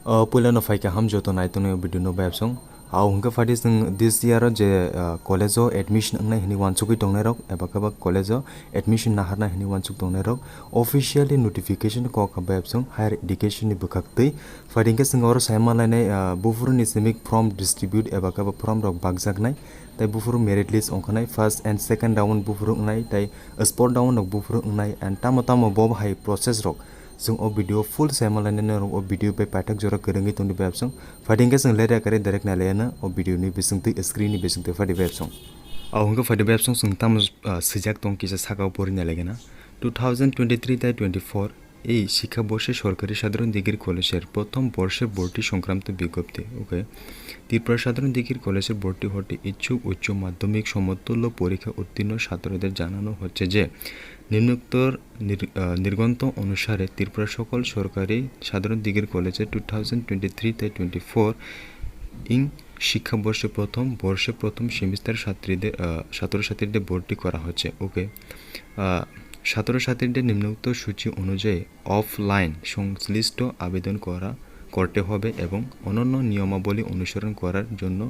Puilano faika hamjoto naitono biduno babsong au hungka fadis this year je college admission ngai hini wansukui tongnai rok eba kaba college admission naharna hini wansuk tongnai rok officially notification ko ka babsong higher education ni bukaktei fadingka singor saimalainai bufuru ni semik from distribute eba kaba from rok bagjaknai tai bufuru merit list ongkhanai first and second round bufuru ngai tai sport round rok bufuru ngai and tamo bob high process rok जों ओ video full साइमलाइननो ओ video पे पाठक जरा करंगी तोंनि बेबसं फादिंगे जों लेरे करे direct नालेना ओ video नि बिसंति screen नि बिसंति फादि बेबसं आ हुंगा फादि बेबसं जों ताम सिजाक तंग किसा सागाव परि नालेगेना 2023 তাই 24 এই শিক্ষাবর্ষে সরকারি সাধারণ ডিগ্রি কলেজের প্রথম বর্ষের ভর্তি সংক্রান্ত বিজ্ঞপ্তি ওকে ত্রিপুরা সাধারণ ডিগ্রি কলেজের ভর্তি হতে ইচ্ছুক উচ্চ মাধ্যমিক সমতুল্য পরীক্ষা উত্তীর্ণ ছাত্রদের জানানো হচ্ছে যে নিম্নোক্তর নির্গন্ত অনুসারে ত্রিপুরা সকল সরকারি সাধারণ ডিগ্রি কলেজে 2023 তাই 24 ইং শিক্ষাবর্ষে প্রথম সেমিস্টার ছাত্রছাত্রীদের ভর্তি করা হচ্ছে ওকে ছাত্রছাত্রীদের নিম্নোক্ত সূচি অনুযায়ী অফলাইন সংশ্লিষ্ট আবেদন করতে হবে এবং অন্যান্য নিয়মাবলী অনুসরণ করার জন্য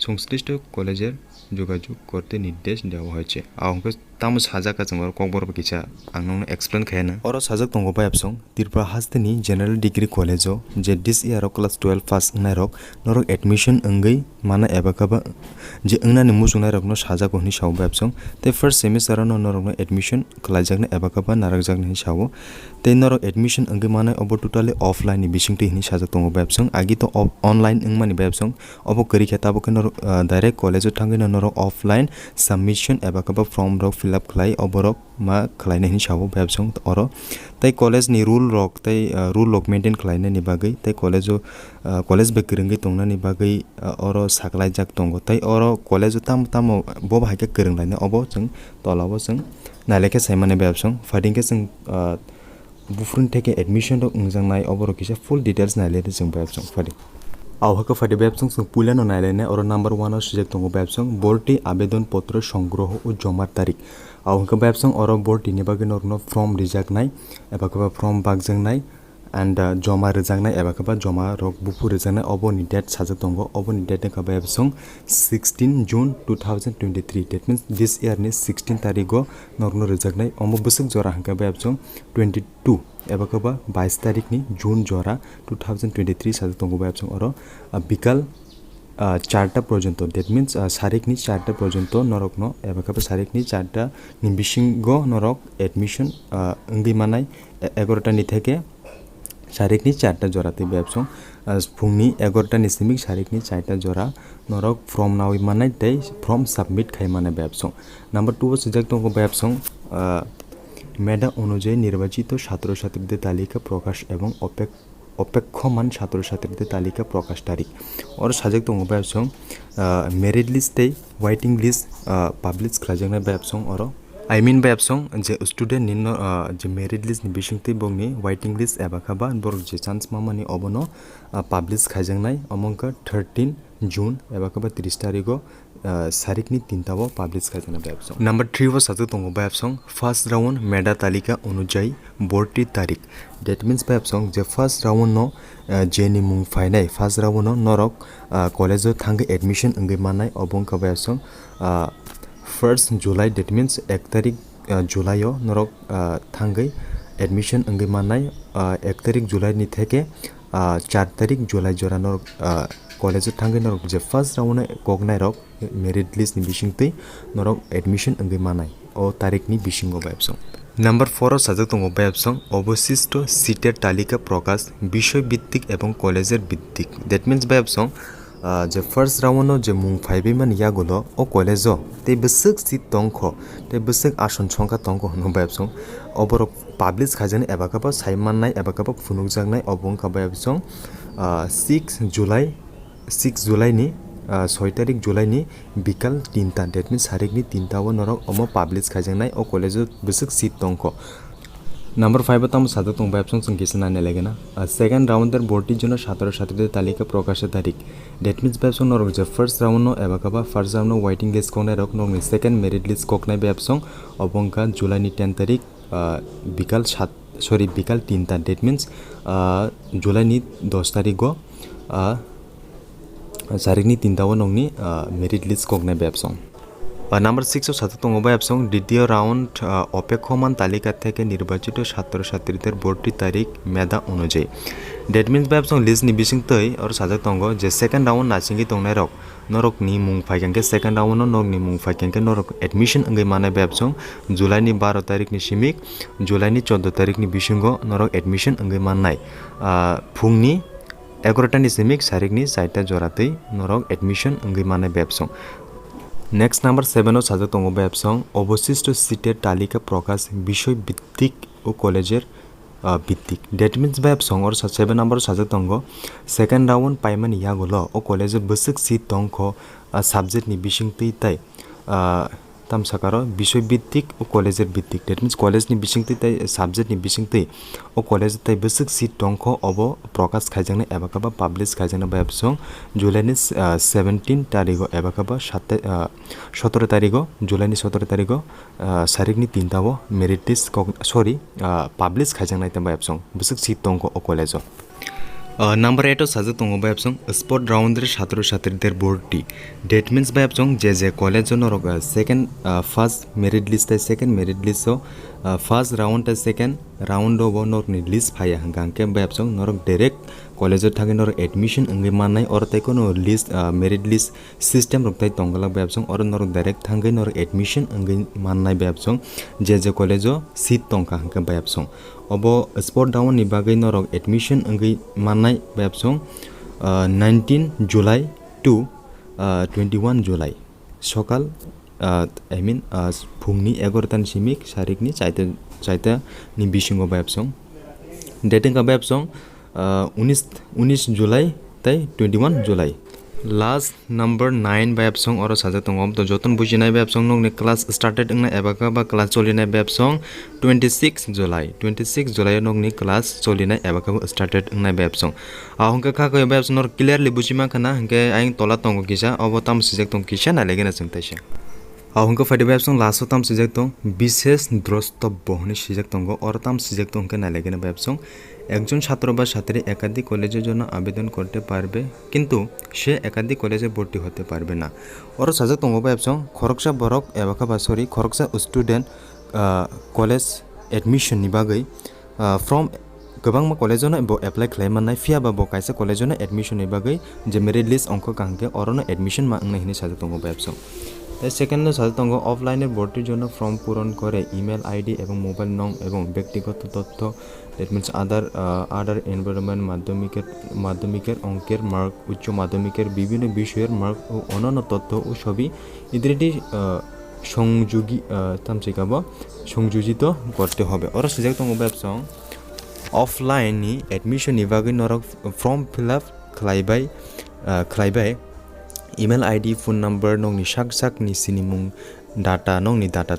সংশ্লিষ্ট কলেজের যোগাযোগ করতে নির্দেশ দেওয়া হয়েছে আংক তাম সাজাকা जों kokborok किसा आंनो एक्सप्लेन खायना और साजक दंगो बायबसं त्रिपुरा हास्तेनि जनरल डिग्री कॉलेजो जे दिस इयर क्लास 12 पास नायरक नरक एडमिशन अंगै माना एबा कबा जे अंगनानि मुजुंनाय रकनो साजाको नि साव बायबसं ते फर्स्ट सेमिस्टार नो नरकनो एडमिशन खलायजाकने एबा कबा नारकजाकने नि साव ते नरक एडमिशन अंगै माना अब टोटली ऑफलाइन नि बिसिंगति नि साजक दंगो बायबसं आगि तो ऑनलाइन अंगमानि बायबसं अब करि खेताबो के नरक डाइरेक्ट कॉलेजो थांगैनो नरक ऑफलाइन सबमिशन एबा कबा फॉर्म रक फिल अप खालाय अबरक मा खालायनायनि साव बायबसं और तै कॉलेज नि रूल रक मेंटेन खालायनायनि बागै तै कॉलेज बे करंगै तंगनानि बागै और साकलायजाक दंगो तै और कॉलेज ताम बो बाहायके करंलायनो अब जों तलाबो जों नायलेके सायमाने बायबसं फादिंके जों बुफ्रुन थेके एडमिशन रक उंजांनाय अबरक किसा फुल डिटेल्स नायलेदे जों बायबसं फादि आवहाका फादि बायबसं जों पुलानो नायलायनाय और नंबर 1 सुजेक दंगो बायबसं भर्ती आवेदन पत्र संग्रह और जमा तारिख आवहाका बायबसं और भर्तीनि बागै नरनो फर्म रिजाकनाय एबा कबा फर्म बागजांनाय एंड जमा रिजाकनाय एबा कबा जमा रक बुफु रिजाकनाय अबनि डेट साजक दंगो अबनि डेट का बायबसं 16 जून 2023 दैट मीन्स दिस इयर नि 16 तारिखो नरनो रिजाकनाय अमो बसक जरा हांका बायबसं 22 एबा कबा 22 तारिख नि जून जरा 2023 साजक दंगो बायबसं और बिकाल 4टा पर्यন্ত दैट मीन्स सारिखनि 4टा पर्यন্ত नरकनो एबा कबा सारिखनि 4टा नि बिसिंगो नरक एडमिशन अंगै मानाय 11टा नि थेके सारिखनि 4टा जराते बायबसं फुंनि 11टा नि सिमिक सारिखनि 4टा जरा नरक फर्म नावै मानाय दै फर्म सबमिट खायमाने बायबसं नंबर 2 सुजेक दंगो बायबसं মেধা অনুযায়ী নির্বাচিত ছাত্রছাত্রীদের তালিকা প্রকাশ এবং অপেক্ষমান ছাত্রছাত্রীদের তালিকা প্রকাশ তারিখ और সাজেক दङ बायबसं merit list waiting list publish खालामनाय बायबसं और आई मीन बायबसं जे स्टूडेंट नि जे मेरिट लिस्ट नि बिसिंगति बंनि वेटिंग लिस्ट एबा खाबा बर जे चान्स मामानि अबनो पब्लिश खालामनाय अमंका 13 जून एबा खाबा 30 तारिखो सारिखनि 3टाव पब्लिश खालामनाय बायबसं नंबर 3 व साजक दङ बायबसं फर्स्ट राउंड मेधा तालिका अनुযায়ী भर्ती तारिख दैट मीन्स बायबसं जे फर्स्ट राउंड नो जेनि मुं फायनाय फर्स्ट राउंड नो नरक कॉलेज थांगे एडमिशन अंगै मानाय अबंका बायबसं 1 जुलाई दैट मीन्स 1 तारिख जुलाई नरक थांगै एडमिशन अंगै मानाय 1 तारिख जुलाई नि थेके 4 तारिख जुलाई जरा नरक कॉलेज थांगै नरक जे फर्स्ट राउंड कगनाय रक मेरिट लिस्ट नि बिसिंगतै नरक एडमिशन अंगै मानाय ओ तारिख नि बिसिंगो बायबसं नंबर 4 साजक दङ बायबसं अवशिष्ट सीटेर तालिका प्रकाश विषय ভিত্তিক এবং কলেজের ভিত্তিক दैट मीन्स बायबसं जे फर्स्ट राउंड जे मुं फाइबैमान यागुलो ओ कॉलेज ते बसक सीट तंख ते बसक आसन संख्या तंख हनो बायबसं अबर पब्लिश खाजन एबा कबा साइमाननाय एबा कबा फुनुकजांनाय अबंका बायबसं 6 जुलाई नि 6 तारिख जुलाई नि बिकाल 3टा दैट मीन्स सारिखनि 3टा व नरक अमो पब्लिश खाजनाय ओ कॉलेज बसक सीट तंख नंबर 5 ताम साजक दं बायबसं जों किसा नायनाय लागेना सेकेंड राउंडर भर्तीर जন্য ছাত্রছাত্রীদের তালিকা প্রকাশের তারিখ दैट मीन्स बायबसं नरक जे फर्स्ट राउंड नो एबा कबा फर्स्ट राउंड नो वेटिंग लिस्ट कोनाय रक नरक सेकेंड मेरिट लिस्ट कोकनाय बायबसं अबंका जुलाई नि 10 तारिख বিকাল 3টা ডেট মিন্স জুলাইनि 10 तारिखो तारिखनि 3टाव नंनि मेरिट लिस्ट कगनाय बेबसं নাম্বার 6 সাথে তঙ্গবা অ্যাপসং দ্বিতীয় রাউন্ড অপেক্ষমান তালিকা থেকে নির্বাচিত ছাত্রছাত্রীদের ভর্তি তারিখ মেধা অনুযায়ী ডেট মিন্স ব্যবসং লিস্ট নি বিসিংতৈ আর সাথে তঙ্গ যে সেকেন্ড রাউন্ড নাচিঙ্গি তংনাই রক নরক নি মুং ফাইকেনকে সেকেন্ড রাউন্ড নরক নি মুং ফাইকেনকে নরক এডমিশন अंगै माने ব্যবসং জুলাইনি 12 তারিখনি সিমিক জুলাইনি 14 তারিখনি বিসিঙ্গ নরক এডমিশন अंगै माननाय फुंनि 11টাनि सिमिक सारिखनि 4टा जरातै नरक एडमिशन अंगै माने ব্যবসং नेक्स्ट नम्बर 7 साजा तंग बेबसं अवशिष्ट सीटेर तालिका प्रकाश विषय भित्तिक ओ कलेजेर भित्तिक डेट मीन्स बेबसं और 7 नम्बर साजा तंग सेकेंड राउंड पाइमान यागोलो ओ कलेज बसक सीट तंग सब्जेक्ट नि बिसिंगतै ताइ तामसाकारो विषय भित्तिक ओ कलेजेर भित्तिक डेट मीन्स कलेज नि बिसिंगतै ताइ सब्जेक्ट नि बिसिंगतै ओ कलेज ताइ बसक सीट तंग अब प्रकाश खाइजांना एबाकाबा पब्लिश खाइजांना बेबसं जुलाइनि 17 तारिखो एबाकाबा 17 तारिखो जुलाइनि 17 तारिखो सारिखनि 3टाव मेरिट लिस्ट पब्लिश खाइजांना बेबसं बसक सीट तंग ओ कलेजो नाम्बार 8 साजा तंग बेबसं स्पॉट राउंडर ছাত্রছাত্রীদের ভর্তি डेट मीन्स बेबसं जे कॉलेज नरक second first merit list second merit list first round second round अब नरकनि लिस्ट फाया हंगांके बेबसं नरक डायरेक्ट कॉलेज थागे नरक एडमिशन अंगै माननाय और तैको नो लिस्ट मेरिट लिस्ट सिस्टम रखताय तंगला बेबसं और नरक डायरेक्ट थांगै नरक एडमिशन अंगै माननाय बेबसं जे कॉलेजो सीट तंका हंका बेबसं अब स्पॉट डाउन नि बागै नरक एडमिशन अंगै माननाय बेबसं 19 जुलाई टू 21 जुलाई सकाल आई मीन फुंनि 11टानि सिमिक सारिखनि 4टा नि बिसिंग बेबसं डेटिंग का बेबसं 19 जुलाई तै 21 जुलाई लास्ट नम्बर 9 बेबसं और साजा तंगम तो जतन बुजिनाय बेबसं नंगनि क्लास स्टार्टेड अंगना एबाका बा क्लास चलिनाय बेबसं 26 जुलाई नंगनि क्लास चलिनाय एबाका स्टार्टेड अंगनाय बेबसं आहंका खाखय बेबसं नर क्लियरली बुजिमा खाना हंके आइं तला तंगो किसा अब ताम सिजेक तंग किसा नालेगेना जोंताइसे आहंका फाइदे बेबसं लास्ट ताम सिजेक तंग विशेष द्रष्टव्य हनि सिजेक तंगो और ताम सिजेक तंग के नालेगेना बेबसं একজন ছাত্র বা ছাত্রী একাধিক কলেজের জন্য আবেদন করতে পারবে কিন্তু সে একাধিক কলেজে ভর্তি হতে পারবে না और সাজা তঙ্গ বেবসং খরকসা বরক এবাকা সরি খরকসা স্টুডেন্ট কলেজ एडमिशन नि बागै फ्रम गोबां कलेजों एप्लाइ खालामनाय फिया बा कायसे कलेजों एडमिशन नि बागै जे मेरिट लिस्ट अंक कांके अरनो एडमिशन मा हिनी साजा तंग बेबसं सेकेंड साजा तंग अफलाइन भर्तिर जন্য फर्म पूरण करे इमेल आईडी एवं मोबाइल नং एवं व्यक्तिगत तथ्य डेट मीन्स आदार एनवायरनमेंट माध्यमिकेर अंकेर मार्क उच्च माध्यमिकेर विभिन्न विषयेर मार्क और अन्यान्य तथ्य और छवि इत्यादि সংযোজিত করতে হবে और सुजेक तंग बेबसं अफलाइन नि एडमिशन नि बागै नरक फर्म फिलआप खालायबाय इमेल आईडी फोन नम्बर नंनि साक नि सिनिमुं डाटा नंनि डाटा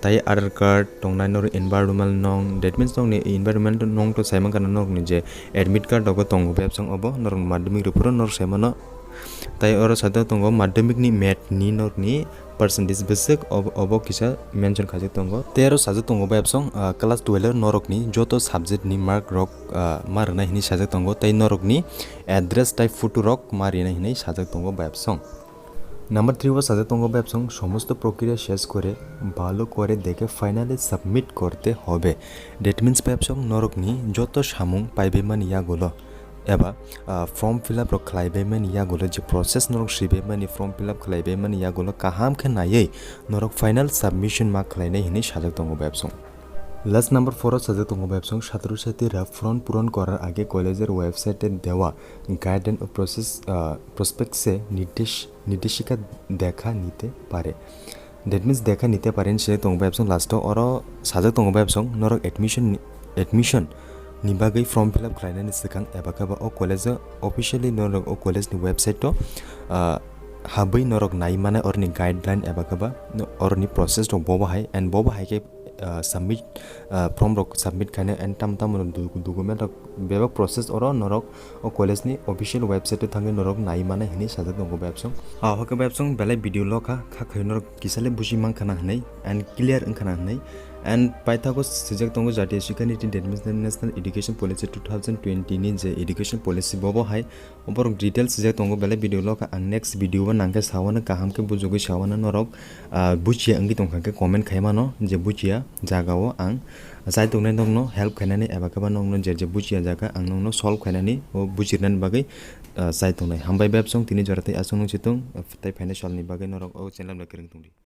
ताई आधार कार्ड तंगनाय नर एनवायरनमेंट नंग डेट मीन्स नंनि एनवायरनमेंट नंग तो साइमा गाना नंनि जे एडमिट कार्ड दग तंग बेबसं अब नर माध्यमिक रिपुर नर साइमानो ताई और सादा तंग माध्यमिक नि मेट नि नरनि परसेंटेज बेसिक अब किसा मेंशन खाजे तंग तेरो साजे तंग बेबसं क्लास 12 नरकनि जतो सब्जेक्ट नि मार्क रक मारना हिनि साजे तंग ताई नरकनि एड्रेस टाइप फोटो रक मारिना हिनि साजे तंग बेबसं नम्बर 3 व साजे तंग बेबसं समस्त प्रक्रिया शेष करे भालो करे देखे फाइनली सबमिट करते होबे डेट मीन्स बेबसं नरकनि जतो सामुं पाइबेमान यागोलो एबा फर्म फिलआप खालायबायमोन यागोलो जे प्रसेस नरक सिबेमोन फर्म फिलआप खालायबायमोन यागोलो काहामखे नायै नरक फाइनल सबमिशन मा खालायनाय हिनि साजा तंग बेबसं लास्ट नम्बर 4 साजा तंग बेबसं ছাত্রছাত্রীরা ফর্ম পূরণ করার আগে কলেজের ওয়েবসাইটে দেওয়া গাইডলাইন ও প্রসপেক্টসে নির্দেশিকা দেখা নিতে পারে डेट मीन्स देखा निते पारेन से तंग बेबसं लास्ट और साजा तंग बेबसं नरक एडमिशन नि बागै फर्म फिलआप खालायनायनि सिगां एबाकाबा ओ कलेज अफिशियली नरक ओ कलेजनि वेबसाइट हाबै नरक नायमानाय अरनि गाइडलाइन एबाकाबा अरनि प्रोसेस दं बबाहाय एन्ड बबाहायके सबमिट फर्म रक सबमिट खायनो एन्ड ताम डकुमेन्ट बेबा प्रोसेस और नरक ओ कलेजनि अफिशियल वेबसाइट थांगे नरक नायमानाय हिनि साजा दं बेबसं आहका बेबसं बेलाय भिडियो लखा खाखै नरक किसाले बुजिमां खाना हनै एन्ड क्लियर ओंखाना हनै and paithago sijak tongo jatiya shikha niti national education policy 2020 ni je education policy bobo hai oborok details sijak tongo bele video lo ka ang next video ba nangke sawana kaham ke bujogi sawana norok buchia angi tongkha ke comment khaimano je buchia jagao ang jai tongnai nongno help khainani eba kaba nongno je buchia jaga ang nongno solve khainani o buchirnan bagai jai tongnai hambai beb song tini jorate asong chitung tai financial ni bagai norok o channel la kering tongdi।